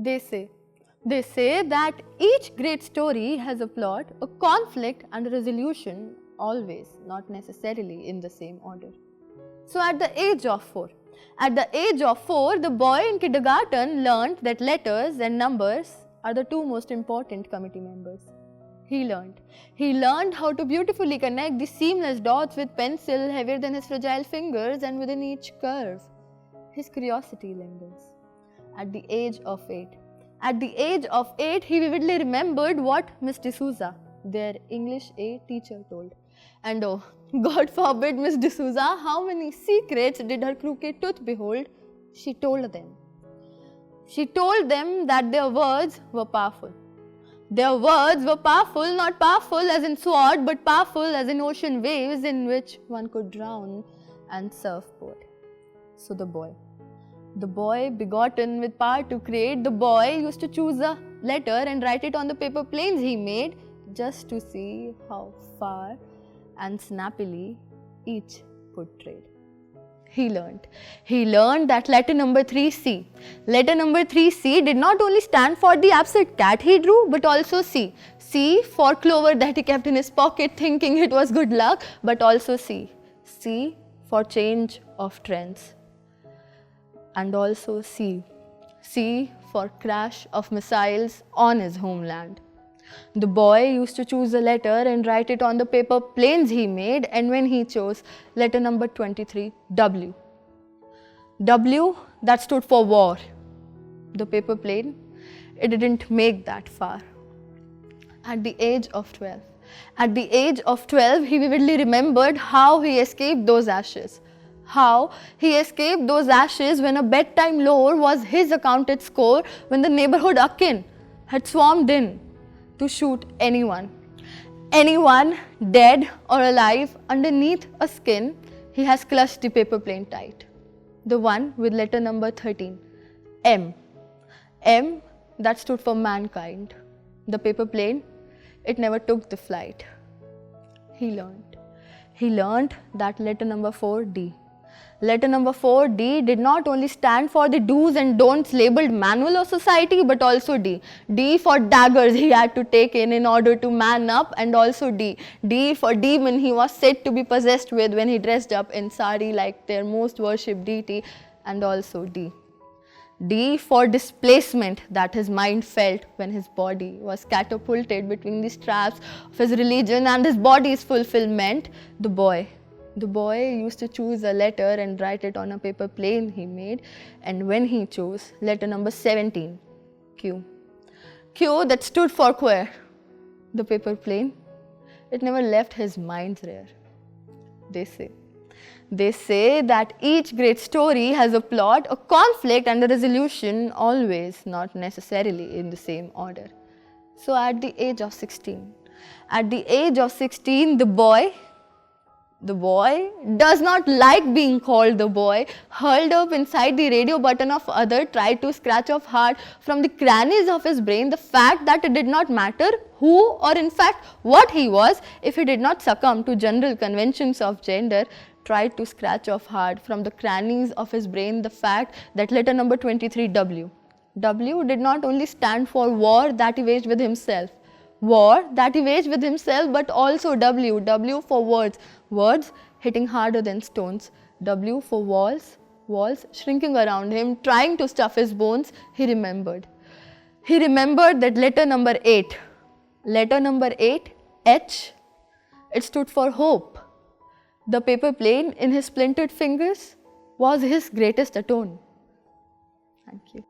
They say that each great story has a plot, a conflict and a resolution, always, not necessarily in the same order. So at the age of 4, the boy in kindergarten learned that letters and numbers are the two most important committee members. He learned how to beautifully connect the seamless dots with pencil heavier than his fragile fingers, and within each curve, his curiosity lingers. At the age of 8, he vividly remembered what Miss D'Souza, their English A teacher, told. And oh, God forbid Miss D'Souza, how many secrets did her crooked tooth behold? She told them. She told them that their words were powerful. Their words were powerful, not powerful as in sword, but powerful as in ocean waves in which one could drown and surfboard. So the boy begotten with power to create, the boy used to choose a letter and write it on the paper planes he made, just to see how far and snappily each could trade. He learned that letter number 3C. Letter number 3C did not only stand for the absurd cat he drew, but also C. C for clover that he kept in his pocket thinking it was good luck, but also C. C for change of trends. And also C. C for crash of missiles on his homeland. The boy used to choose a letter and write it on the paper planes he made, and when he chose letter number 23, W. W, that stood for war. The paper plane, it didn't make that far. At the age of 12, he vividly remembered how he escaped those ashes. How he escaped those ashes when a bedtime lore was his accounted score, when the neighborhood akin had swarmed in to shoot anyone, dead or alive, underneath a skin. He has clutched the paper plane tight, the one with letter number 13, M. M, that stood for mankind. The paper plane, it never took the flight. He learned that letter number 4, D. Letter number 4D did not only stand for the do's and don'ts labelled manual of society, but also D. D for daggers he had to take in order to man up, and also D. D for demon he was said to be possessed with when he dressed up in sari like their most worshipped deity, and also D. D for displacement that his mind felt when his body was catapulted between the straps of his religion and his body's fulfillment. The boy used to choose a letter and write it on a paper plane he made, and when he chose letter number 17, Q. Q, that stood for queer. The paper plane, it never left his mind's rear. They say that each great story has a plot, a conflict and a resolution, always, not necessarily in the same order. So at the age of 16, the boy does not like being called the boy, hurled up inside the radio button of other, tried to scratch off hard from the crannies of his brain the fact that it did not matter who or in fact what he was if he did not succumb to general conventions of gender, tried to scratch off hard from the crannies of his brain the fact that letter number 23, W. W did not only stand for war that he waged with himself, but also W. W for words hitting harder than stones. W for walls shrinking around him, trying to stuff his bones. He remembered that letter number 8, H, it stood for hope. The paper plane in his splintered fingers was his greatest atone. Thank you.